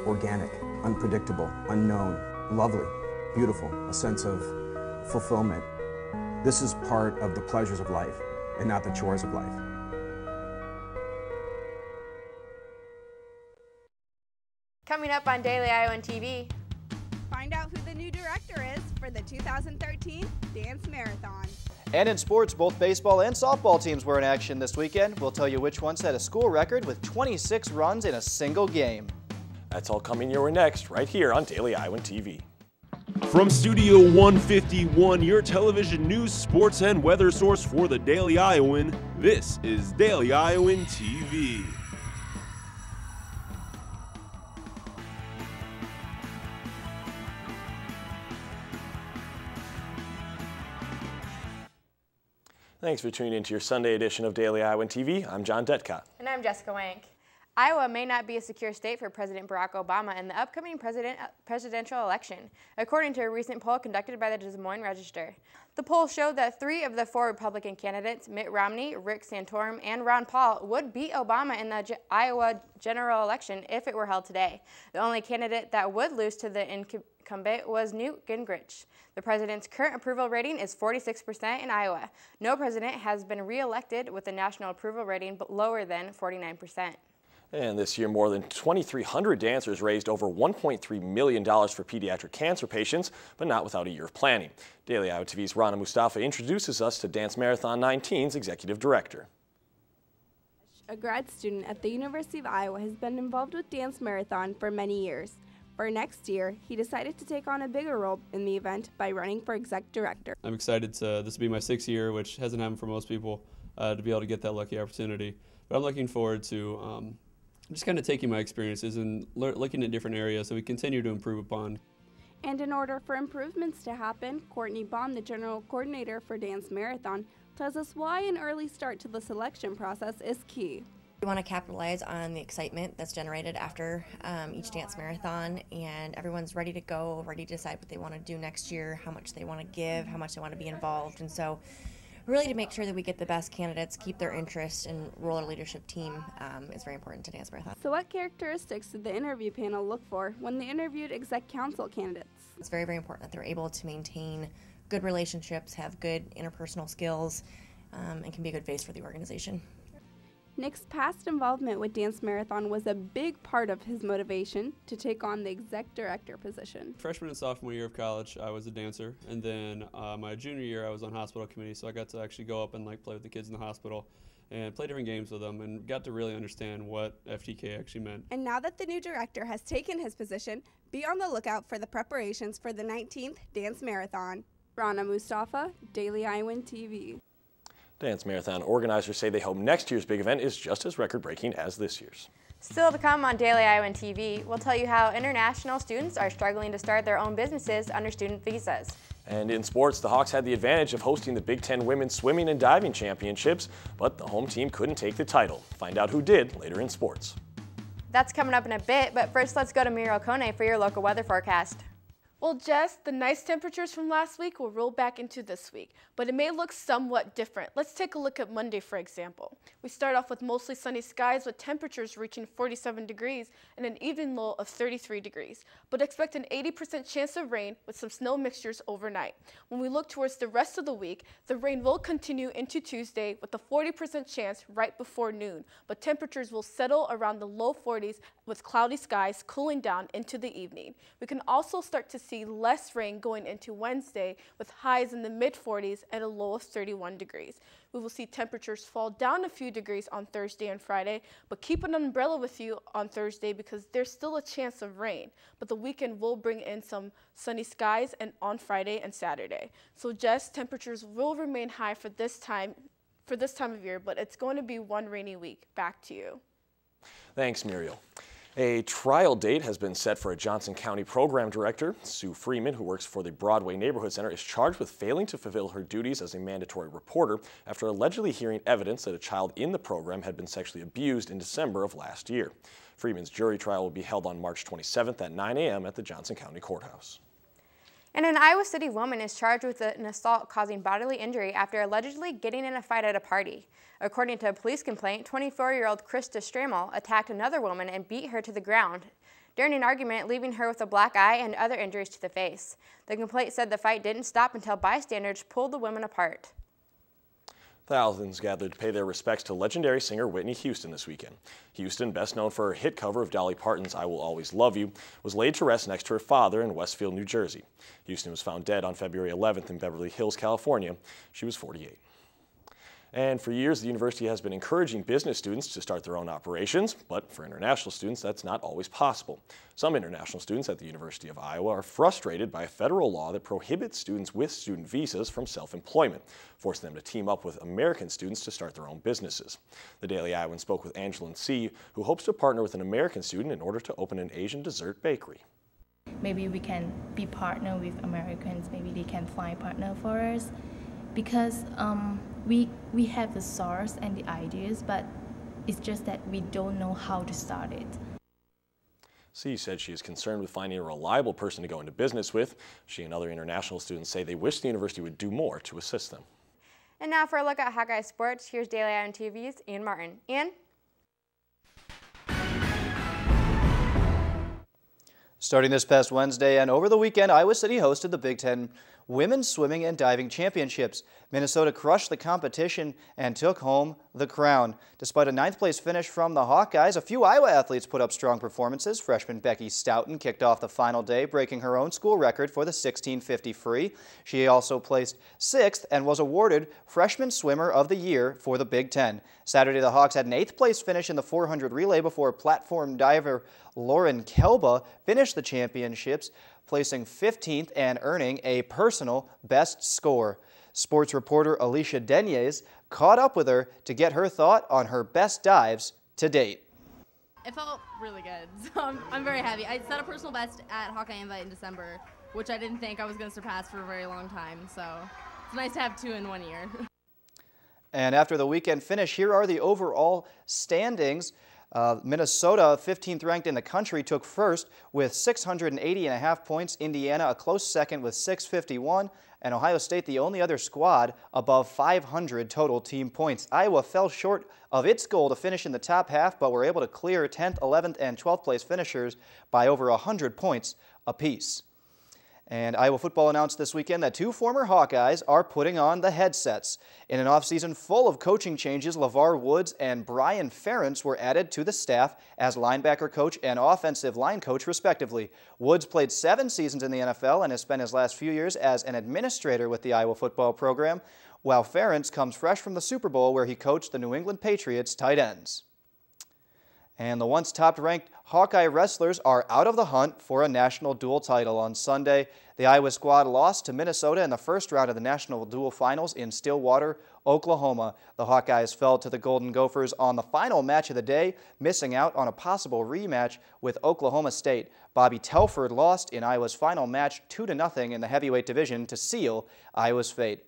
organic, unpredictable, unknown, lovely, beautiful, a sense of fulfillment. This is part of the pleasures of life and not the chores of life. Coming up on Daily Iowan TV. Find out who the new director is for the 2013 Dance Marathon. And in sports, both baseball and softball teams were in action this weekend. We'll tell you which one set a school record with 26 runs in a single game. That's all coming your way next, right here on Daily Iowan TV. From Studio 151, your television news, sports, and weather source for the Daily Iowan, this is Daily Iowan TV. Thanks for tuning in to your Sunday edition of Daily Iowan TV. I'm John Detcott. And I'm Jessica Wank. Iowa may not be a secure state for President Barack Obama in the upcoming presidential election, according to a recent poll conducted by the Des Moines Register. The poll showed that 3 of the 4 Republican candidates, Mitt Romney, Rick Santorum, and Ron Paul, would beat Obama in the Iowa general election if it were held today. The only candidate that would lose to the incumbent was Newt Gingrich. The president's current approval rating is 46% in Iowa. No president has been re-elected with a national approval rating lower than 49%. And this year, more than 2,300 dancers raised over $1.3 million for pediatric cancer patients, but not without a year of planning. Daily Iowa TV's Rana Mustafa introduces us to Dance Marathon 19's executive director. A grad student at the University of Iowa has been involved with Dance Marathon for many years. For next year, he decided to take on a bigger role in the event by running for exec director. I'm excited this will be my 6th year, which hasn't happened for most people, to be able to get that lucky opportunity. But I'm looking forward to just kind of taking my experiences and looking at different areas that we continue to improve upon. And in order for improvements to happen, Courtney Baum, the general coordinator for Dance Marathon, tells us why an early start to the selection process is key. We want to capitalize on the excitement that's generated after each dance marathon, and everyone's ready to go, ready to decide what they want to do next year, how much they want to give, how much they want to be involved. And so really to make sure that we get the best candidates, keep their interest, and roll our leadership team is very important to Dance Marathon. So what characteristics did the interview panel look for when they interviewed exec council candidates? It's very, very important that they're able to maintain good relationships, have good interpersonal skills, and can be a good face for the organization. Nick's past involvement with Dance Marathon was a big part of his motivation to take on the exec director position. Freshman and sophomore year of college, I was a dancer, and then my junior year, I was on hospital committee, so I got to actually go up and play with the kids in the hospital and play different games with them, and got to really understand what FTK actually meant. And now that the new director has taken his position, be on the lookout for the preparations for the 19th Dance Marathon. Rana Mustafa, Daily Iowan TV. Dance Marathon organizers say they hope next year's big event is just as record-breaking as this year's. Still to come on Daily Iowan TV, we'll tell you how international students are struggling to start their own businesses under student visas. And in sports, the Hawks had the advantage of hosting the Big Ten Women's Swimming and Diving Championships, but the home team couldn't take the title. Find out who did later in sports. That's coming up in a bit, but first let's go to Muriel Kone for your local weather forecast. Well, Jess, the nice temperatures from last week will roll back into this week, but it may look somewhat different. Let's take a look at Monday, for example. We start off with mostly sunny skies with temperatures reaching 47 degrees and an even low of 33 degrees, but expect an 80% chance of rain with some snow mixtures overnight. When we look towards the rest of the week, the rain will continue into Tuesday with a 40% chance right before noon, but temperatures will settle around the low 40s with cloudy skies cooling down into the evening. We can also start to see less rain going into Wednesday with highs in the mid-40s and a low of 31 degrees. We will see temperatures fall down a few degrees on Thursday and Friday, but keep an umbrella with you on Thursday because there's still a chance of rain. But the weekend will bring in some sunny skies and on Friday and Saturday. So just temperatures will remain high for this time of year, but it's going to be one rainy week. Back to you. Thanks, Muriel. A trial date has been set for a Johnson County program director. Sue Freeman, who works for the Broadway Neighborhood Center, is charged with failing to fulfill her duties as a mandatory reporter after allegedly hearing evidence that a child in the program had been sexually abused in December of last year. Freeman's jury trial will be held on March 27th at 9 a.m. at the Johnson County Courthouse. And an Iowa City woman is charged with an assault causing bodily injury after allegedly getting in a fight at a party. According to a police complaint, 24-year-old Krista Stramel attacked another woman and beat her to the ground. during an argument, leaving her with a black eye and other injuries to the face. The complaint said the fight didn't stop until bystanders pulled the women apart. Thousands gathered to pay their respects to legendary singer Whitney Houston this weekend. Houston, best known for her hit cover of Dolly Parton's I Will Always Love You, was laid to rest next to her father in Westfield, New Jersey. Houston was found dead on February 11th in Beverly Hills, California. She was 48. And for years, the university has been encouraging business students to start their own operations, but for international students, that's not always possible. Some international students at the University of Iowa are frustrated by a federal law that prohibits students with student visas from self-employment, forcing them to team up with American students to start their own businesses. The Daily Iowan spoke with Angeline C., who hopes to partner with an American student in order to open an Asian dessert bakery. Maybe we can be partner with Americans, maybe they can find partner for us, because we have the source and the ideas, but it's just that we don't know how to start it. C said she is concerned with finding a reliable person to go into business with. She and other international students say they wish the university would do more to assist them. And now for a look at Hawkeye Sports, here's Daily Iowan TV's Ian Martin. Ian? Starting this past Wednesday and over the weekend, Iowa City hosted the Big Ten Women's Swimming and Diving Championships. Minnesota crushed the competition and took home the crown. Despite a 9th place finish from the Hawkeyes, a few Iowa athletes put up strong performances. Freshman Becky Stoughton kicked off the final day, breaking her own school record for the 1650 free. She also placed 6th and was awarded Freshman Swimmer of the Year for the Big Ten. Saturday, the Hawks had an 8th place finish in the 400 relay before platform diver Lauren Kelba finished the championships, placing 15th and earning a personal best score. Sports reporter Alicia Deniers caught up with her to get her thought on her best dives to date. It felt really good, so I'm very happy. I set a personal best at Hawkeye Invite in December, which I didn't think I was going to surpass for a very long time, so it's nice to have 2 in 1 year. And after the weekend finish, here are the overall standings. Minnesota, 15th ranked in the country, took first with 680.5 points. Indiana, a close second with 651. And Ohio State, the only other squad above 500 total team points. Iowa fell short of its goal to finish in the top half, but were able to clear 10th, 11th, and 12th place finishers by over 100 points apiece. And Iowa football announced this weekend that 2 former Hawkeyes are putting on the headsets. In an offseason full of coaching changes, LeVar Woods and Brian Ferentz were added to the staff as linebacker coach and offensive line coach, respectively. Woods played 7 seasons in the NFL and has spent his last few years as an administrator with the Iowa football program, while Ferentz comes fresh from the Super Bowl where he coached the New England Patriots tight ends. And the once top-ranked Hawkeye wrestlers are out of the hunt for a national dual title on Sunday. The Iowa squad lost to Minnesota in the first round of the national dual finals in Stillwater, Oklahoma. The Hawkeyes fell to the Golden Gophers on the final match of the day, missing out on a possible rematch with Oklahoma State. Bobby Telford lost in Iowa's final match 2-0 in the heavyweight division to seal Iowa's fate.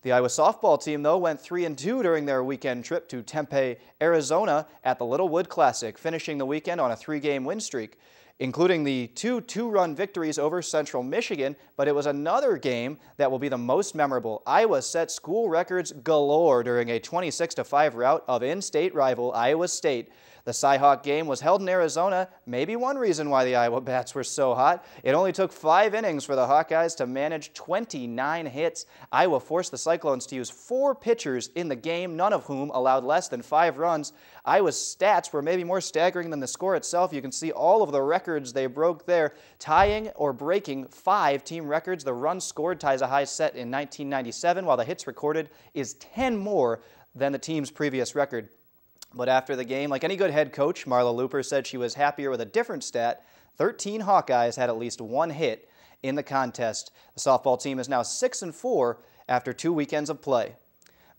The Iowa softball team, though, went 3-2 during their weekend trip to Tempe, Arizona at the Littlewood Classic, finishing the weekend on a 3-game win streak, including the 2 two-run victories over Central Michigan, but it was another game that will be the most memorable. Iowa set school records galore during a 26-5 rout of in-state rival Iowa State. The Cyhawk game was held in Arizona, maybe one reason why the Iowa bats were so hot. It only took 5 innings for the Hawkeyes to manage 29 hits. Iowa forced the Cyclones to use 4 pitchers in the game, none of whom allowed less than 5 runs. Iowa's stats were maybe more staggering than the score itself. You can see all of the records they broke there, tying or breaking 5 team records. The runs scored ties a high set in 1997, while the hits recorded is 10 more than the team's previous record. But after the game, like any good head coach, Marla Looper said she was happier with a different stat. 13 Hawkeyes had at least 1 hit in the contest. The softball team is now 6-4 after 2 weekends of play.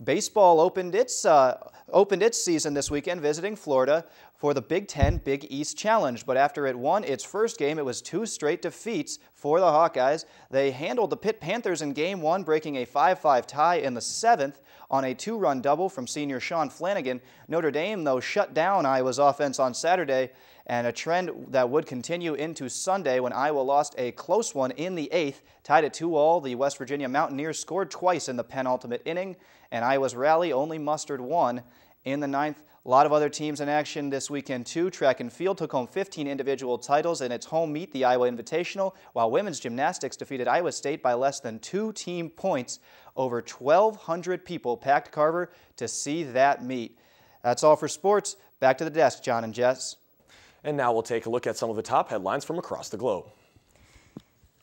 Baseball opened its season this weekend visiting Florida for the Big Ten Big East Challenge. But after it won its first game, it was 2 straight defeats for the Hawkeyes. They handled the Pitt Panthers in Game 1, breaking a 5-5 tie in the 7th on a 2-run double from senior Sean Flanagan. Notre Dame, though, shut down Iowa's offense on Saturday, and a trend that would continue into Sunday when Iowa lost a close one in the 8th. Tied at 2-2, the West Virginia Mountaineers scored twice in the penultimate inning, and Iowa's rally only mustered 1 in the 9th. A lot of other teams in action this weekend too. Track and field took home 15 individual titles in its home meet, the Iowa Invitational, while women's gymnastics defeated Iowa State by less than 2 team points. Over 1,200 people packed Carver to see that meet. That's all for sports. Back to the desk, John and Jess. And now we'll take a look at some of the top headlines from across the globe.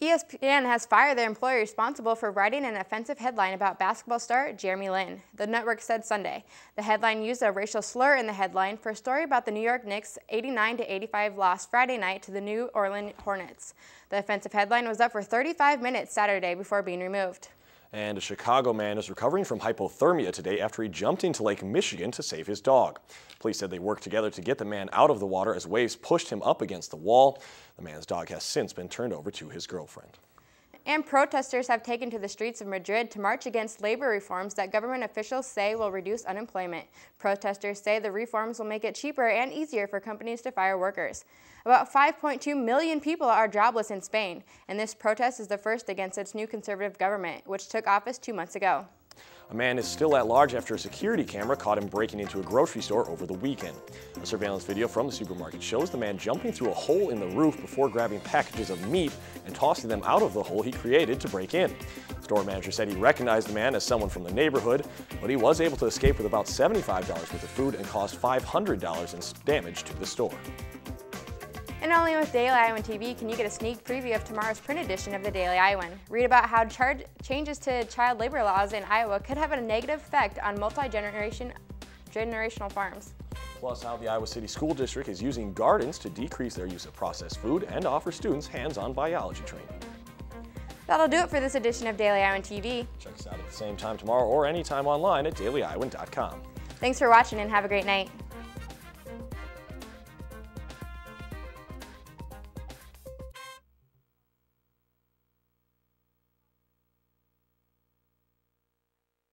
ESPN has fired their employee responsible for writing an offensive headline about basketball star Jeremy Lin, the network said Sunday. The headline used a racial slur in the headline for a story about the New York Knicks' 89-85 loss Friday night to the New Orleans Hornets. The offensive headline was up for 35 minutes Saturday before being removed. And a Chicago man is recovering from hypothermia today after he jumped into Lake Michigan to save his dog. Police said they worked together to get the man out of the water as waves pushed him up against the wall. The man's dog has since been turned over to his girlfriend. And protesters have taken to the streets of Madrid to march against labor reforms that government officials say will reduce unemployment. Protesters say the reforms will make it cheaper and easier for companies to fire workers. About 5.2 million people are jobless in Spain, and this protest is the first against its new conservative government, which took office 2 months ago. A man is still at large after a security camera caught him breaking into a grocery store over the weekend. A surveillance video from the supermarket shows the man jumping through a hole in the roof before grabbing packages of meat and tossing them out of the hole he created to break in. The store manager said he recognized the man as someone from the neighborhood, but he was able to escape with about $75 worth of food and caused $500 in damage to the store. And only with Daily Iowan TV can you get a sneak preview of tomorrow's print edition of the Daily Iowan. Read about how changes to child labor laws in Iowa could have a negative effect on multi-generational farms. Plus how the Iowa City School District is using gardens to decrease their use of processed food and offer students hands-on biology training. That'll do it for this edition of Daily Iowan TV. Check us out at the same time tomorrow or anytime online at dailyiowan.com. Thanks for watching and have a great night.